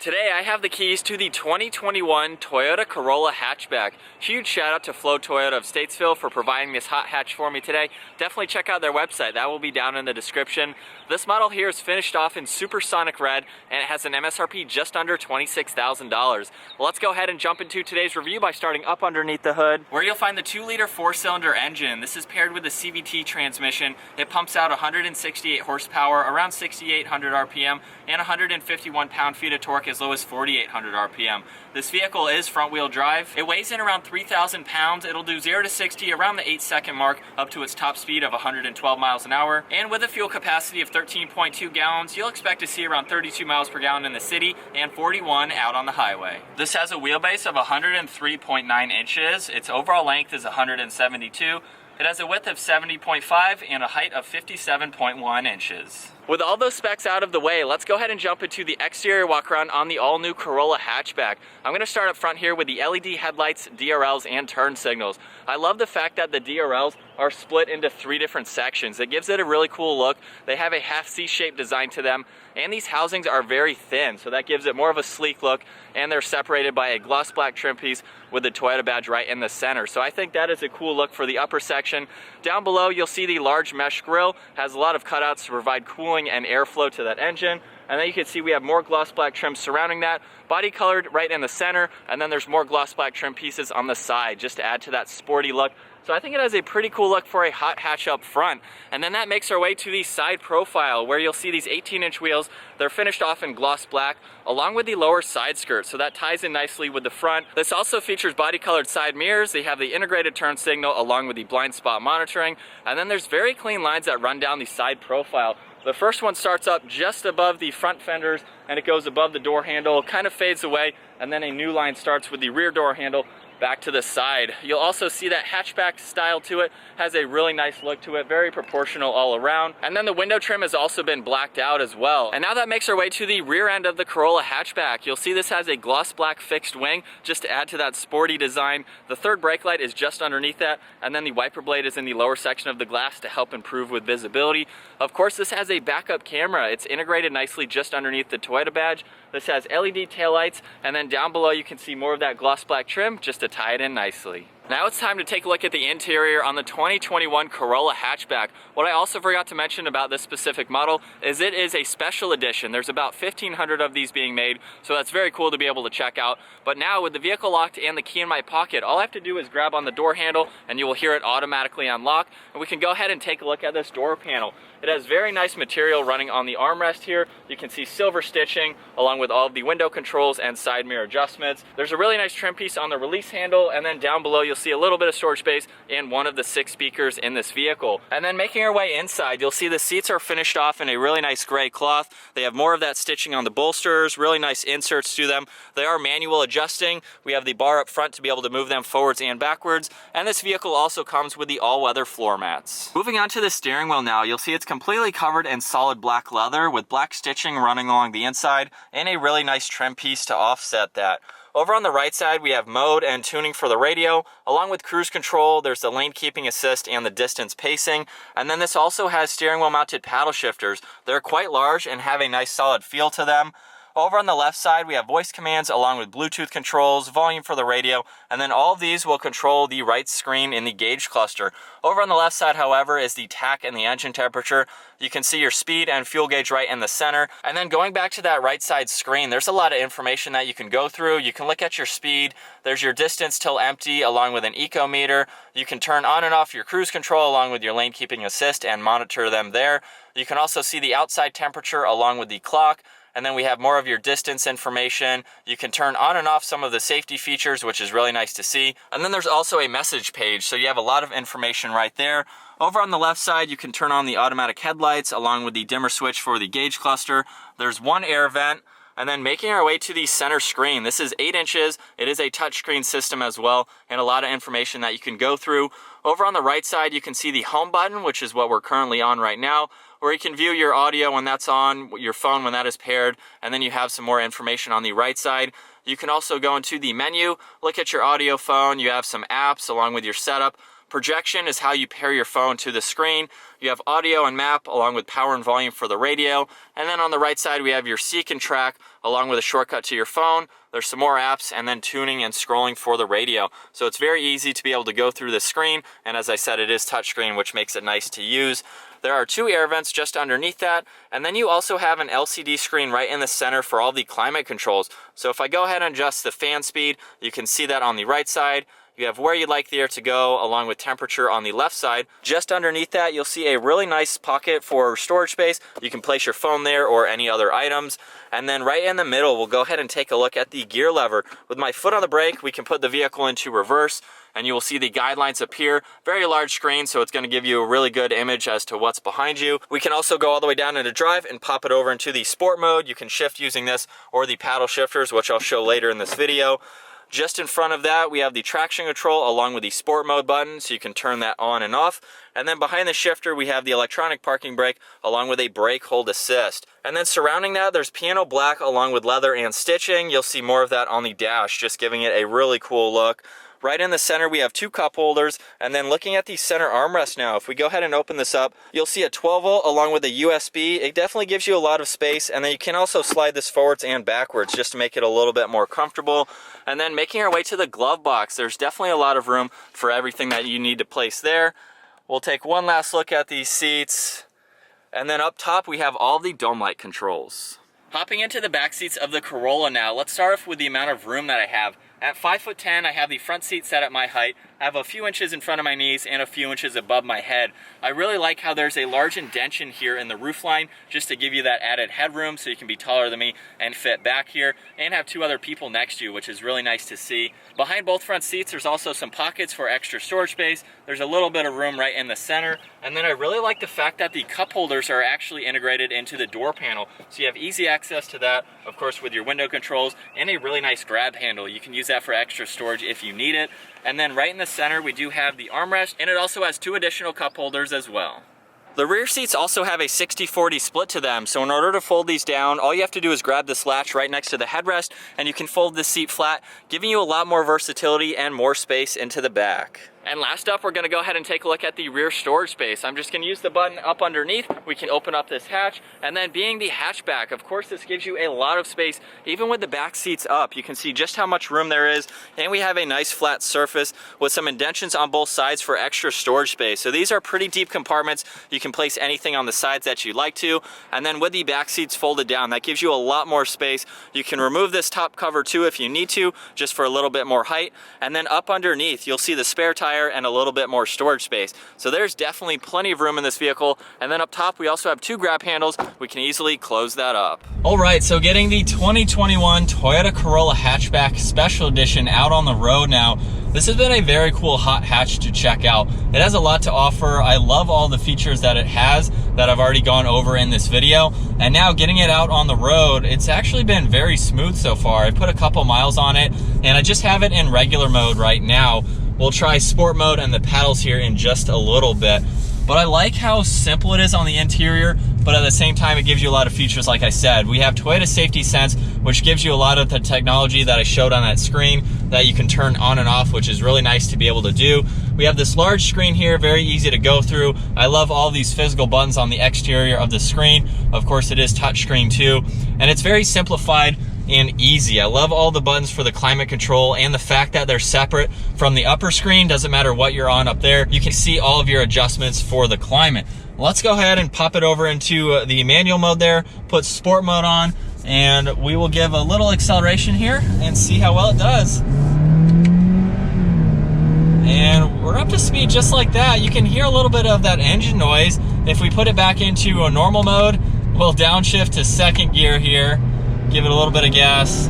Today I have the keys to the 2021 Toyota Corolla Hatchback. Huge shout out to Flo Toyota of Statesville for providing this hot hatch for me today. Definitely check out their website, that will be down in the description. This model here is finished off in supersonic red and it has an MSRP just under $26,000. Well, let's go ahead and jump into today's review by starting up underneath the hood, where you'll find the 2-liter 4-cylinder engine. This is paired with a CVT transmission. It pumps out 168 horsepower, around 6,800 RPM, and 151 pound-feet of torque as low as 4,800 RPM. This vehicle is front-wheel drive. It weighs in around 3,000 pounds. It'll do 0 to 60 around the 8-second mark up to its top speed of 112 miles an hour. And with a fuel capacity of 13.2 gallons, you'll expect to see around 32 miles per gallon in the city and 41 out on the highway. This has a wheelbase of 103.9 inches. Its overall length is 172. It has a width of 70.5 and a height of 57.1 inches. With all those specs out of the way, let's go ahead and jump into the exterior walk around on the all-new Corolla Hatchback. I'm going to start up front here with the LED headlights, DRLs, and turn signals. I love the fact that the DRLs are split into 3 different sections. It gives it a really cool look. They have a half C-shaped design to them, and these housings are very thin, so that gives it more of a sleek look, and they're separated by a gloss black trim piece with the Toyota badge right in the center. So I think that is a cool look for the upper section. Down below, you'll see the large mesh grille has a lot of cutouts to provide cooling and airflow to that engine. And then you can see we have more gloss black trim surrounding that, body colored right in the center, and then there's more gloss black trim pieces on the side just to add to that sporty look. So I think it has a pretty cool look for a hot hatch up front. And then that makes our way to the side profile, where you'll see these 18-inch wheels. They're finished off in gloss black along with the lower side skirt, so that ties in nicely with the front. This also features body colored side mirrors. They have the integrated turn signal along with the blind spot monitoring, and then there's very clean lines that run down the side profile. The first one starts up just above the front fenders and it goes above the door handle, kind of fades away, and then a new line starts with the rear door handle back to the side. You'll also see that hatchback style to it, has a really nice look to it, very proportional all around. And then the window trim has also been blacked out as well. And now that makes our way to the rear end of the Corolla Hatchback. You'll see this has a gloss black fixed wing just to add to that sporty design. The third brake light is just underneath that, and then the wiper blade is in the lower section of the glass to help improve with visibility. Of course, this has a backup camera. It's integrated nicely just underneath the Toyota badge. This has LED taillights, and then down below you can see more of that gloss black trim just to tie it in nicely. Now it's time to take a look at the interior on the 2021 Corolla Hatchback. What I also forgot to mention about this specific model is it is a special edition. There's about 1,500 of these being made, so that's very cool to be able to check out. But now with the vehicle locked and the key in my pocket, all I have to do is grab on the door handle and you will hear it automatically unlock. And we can go ahead and take a look at this door panel. It has very nice material running on the armrest here. You can see silver stitching along with all of the window controls and side mirror adjustments. There's a really nice trim piece on the release handle, and then down below you'll see a little bit of storage space and one of the 6 speakers in this vehicle. And then making our way inside, you'll see the seats are finished off in a really nice gray cloth. They have more of that stitching on the bolsters, really nice inserts to them. They are manual adjusting. We have the bar up front to be able to move them forwards and backwards. And this vehicle also comes with the all-weather floor mats. Moving on to the steering wheel now, you'll see it's completely covered in solid black leather with black stitching running along the inside and a really nice trim piece to offset that. Over on the right side, we have mode and tuning for the radio. Along with cruise control, there's the lane keeping assist and the distance pacing. And then this also has steering wheel mounted paddle shifters. They're quite large and have a nice solid feel to them. Over on the left side, we have voice commands along with Bluetooth controls, volume for the radio, and then all of these will control the right screen in the gauge cluster. Over on the left side, however, is the tach and the engine temperature. You can see your speed and fuel gauge right in the center. And then going back to that right side screen, there's a lot of information that you can go through. You can look at your speed. There's your distance till empty along with an eco meter. You can turn on and off your cruise control along with your lane keeping assist and monitor them there. You can also see the outside temperature along with the clock. And then we have more of your distance information. You can turn on and off some of the safety features, which is really nice to see. And then there's also a message page, so you have a lot of information right there. Over on the left side, you can turn on the automatic headlights along with the dimmer switch for the gauge cluster. There's one air vent. And then making our way to the center screen. This is 8 inches. It is a touchscreen system as well, and a lot of information that you can go through. Over on the right side, you can see the home button, which is what we're currently on right now, where you can view your audio when that's on, your phone when that is paired, and then you have some more information on the right side. You can also go into the menu, look at your audio phone. You have some apps along with your setup. Projection is how you pair your phone to the screen. You have audio and map along with power and volume for the radio. And then on the right side, we have your seek and track along with a shortcut to your phone. There's some more apps and then tuning and scrolling for the radio. So it's very easy to be able to go through the screen. And as I said, it is touchscreen, which makes it nice to use. There are 2 air vents just underneath that. And then you also have an LCD screen right in the center for all the climate controls. So if I go ahead and adjust the fan speed, you can see that on the right side. You have where you'd like the air to go along with temperature on the left side. Just underneath that, you'll see a really nice pocket for storage space. You can place your phone there or any other items. And then right in the middle, we'll go ahead and take a look at the gear lever. With my foot on the brake, we can put the vehicle into reverse and you will see the guidelines appear. Very large screen, so it's going to give you a really good image as to what's behind you. We can also go all the way down into drive and pop it over into the sport mode. You can shift using this or the paddle shifters, which I'll show later in this video. Just in front of that, we have the traction control along with the sport mode button, so you can turn that on and off. And then behind the shifter, we have the electronic parking brake along with a brake hold assist. And then surrounding that, there's piano black along with leather and stitching. You'll see more of that on the dash, just giving it a really cool look. Right in the center, we have 2 cup holders, and then looking at the center armrest now, if we go ahead and open this up, you'll see a 12 volt along with a USB. It definitely gives you a lot of space, and then you can also slide this forwards and backwards just to make it a little bit more comfortable. And then making our way to the glove box, there's definitely a lot of room for everything that you need to place there. We'll take one last look at these seats, and then up top, we have all the dome light controls. Hopping into the back seats of the Corolla now, let's start off with the amount of room that I have. At 5'10", I have the front seat set at my height. I have a few inches in front of my knees and a few inches above my head. I really like how there's a large indention here in the roofline just to give you that added headroom so you can be taller than me and fit back here and have 2 other people next to you, which is really nice to see. Behind both front seats, there's also some pockets for extra storage space. There's a little bit of room right in the center. And then I really like the fact that the cup holders are actually integrated into the door panel. So you have easy access to that, of course, with your window controls and a really nice grab handle. You can use that for extra storage if you need it. And then right in the center, we do have the armrest, and it also has 2 additional cup holders as well. The rear seats also have a 60-40 split to them, so in order to fold these down, all you have to do is grab this latch right next to the headrest, and you can fold this seat flat, giving you a lot more versatility and more space into the back. And last up, we're going to go ahead and take a look at the rear storage space. I'm just going to use the button up underneath. We can open up this hatch, and then being the hatchback, of course, this gives you a lot of space. Even with the back seats up, you can see just how much room there is, and we have a nice flat surface with some indentions on both sides for extra storage space. So these are pretty deep compartments. You can place anything on the sides that you'd like to, and then with the back seats folded down, that gives you a lot more space. You can remove this top cover too if you need to, just for a little bit more height, and then up underneath, you'll see the spare tire and a little bit more storage space. So there's definitely plenty of room in this vehicle. And then up top, we also have 2 grab handles. We can easily close that up. All right, so getting the 2021 Toyota Corolla Hatchback Special Edition out on the road now. This has been a very cool hot hatch to check out. It has a lot to offer. I love all the features that it has that I've already gone over in this video. And now getting it out on the road, it's actually been very smooth so far. I put a couple miles on it, and I just have it in regular mode right now. We'll try sport mode and the paddles here in just a little bit. But I like how simple it is on the interior, but at the same time, it gives you a lot of features, like I said. We have Toyota Safety Sense, which gives you a lot of the technology that I showed on that screen that you can turn on and off, which is really nice to be able to do. We have this large screen here, very easy to go through. I love all these physical buttons on the exterior of the screen. Of course, it is touchscreen too, and it's very simplified and easy. I love all the buttons for the climate control and the fact that they're separate from the upper screen. Doesn't matter what you're on up there. You can see all of your adjustments for the climate. Let's go ahead and pop it over into the manual mode there, put sport mode on, and we will give a little acceleration here and see how well it does. And we're up to speed just like that. You can hear a little bit of that engine noise. If we put it back into a normal mode, we'll downshift to 2nd gear here. Give it a little bit of gas.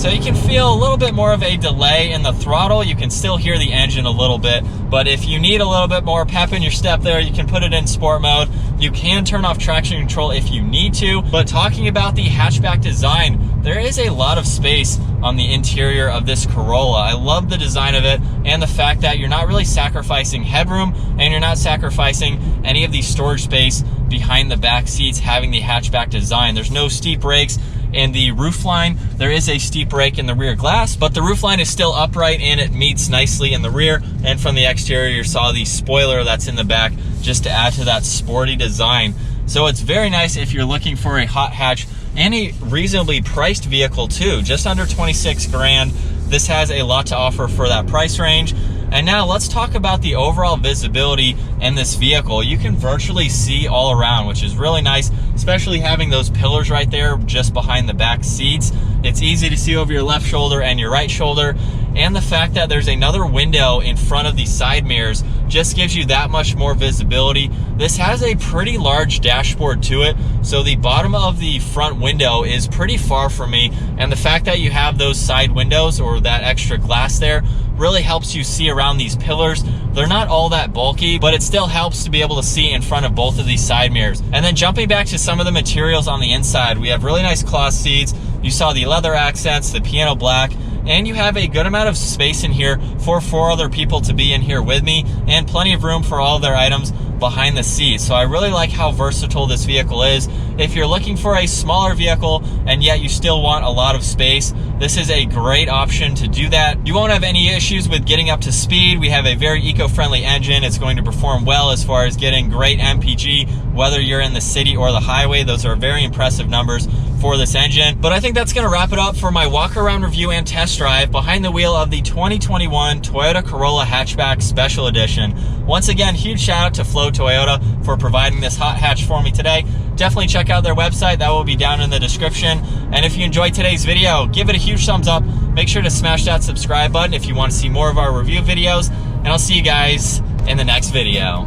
So you can feel a little bit more of a delay in the throttle. You can still hear the engine a little bit, but if you need a little bit more pep in your step there, you can put it in sport mode. You can turn off traction control if you need to, but talking about the hatchback design, there is a lot of space on the interior of this Corolla. I love the design of it and the fact that you're not really sacrificing headroom and you're not sacrificing any of the storage space behind the back seats having the hatchback design. There's no steep brakes in the roofline. There is a steep brake in the rear glass, but the roofline is still upright and it meets nicely in the rear. And from the exterior, you saw the spoiler that's in the back just to add to that sporty design. So it's very nice if you're looking for a hot hatch and a reasonably priced vehicle too, just under 26 grand. This has a lot to offer for that price range. And now let's talk about the overall visibility in this vehicle. You can virtually see all around, which is really nice, especially having those pillars right there just behind the back seats. It's easy to see over your left shoulder and your right shoulder. And the fact that there's another window in front of the side mirrors just gives you that much more visibility. This has a pretty large dashboard to it, so the bottom of the front window is pretty far from me, and the fact that you have those side windows or that extra glass there really helps you see around these pillars. They're not all that bulky, but it still helps to be able to see in front of both of these side mirrors. And then jumping back to some of the materials on the inside, we have really nice cloth seats. You saw the leather accents, the piano black, and you have a good amount of space in here for 4 other people to be in here with me, and plenty of room for all of their items behind the seat. So I really like how versatile this vehicle is. If you're looking for a smaller vehicle and yet you still want a lot of space, this is a great option to do that. You won't have any issues with getting up to speed. We have a very eco-friendly engine. It's going to perform well as far as getting great MPG, whether you're in the city or the highway. Those are very impressive numbers for this engine. But I think that's going to wrap it up for my walk around review and test drive behind the wheel of the 2021 Toyota Corolla Hatchback Special Edition. Once again, huge shout out to Flo Toyota for providing this hot hatch for me today. Definitely check out their website. That will be down in the description. And if you enjoyed today's video, give it a huge thumbs up. Make sure to smash that subscribe button if you want to see more of our review videos. And I'll see you guys in the next video.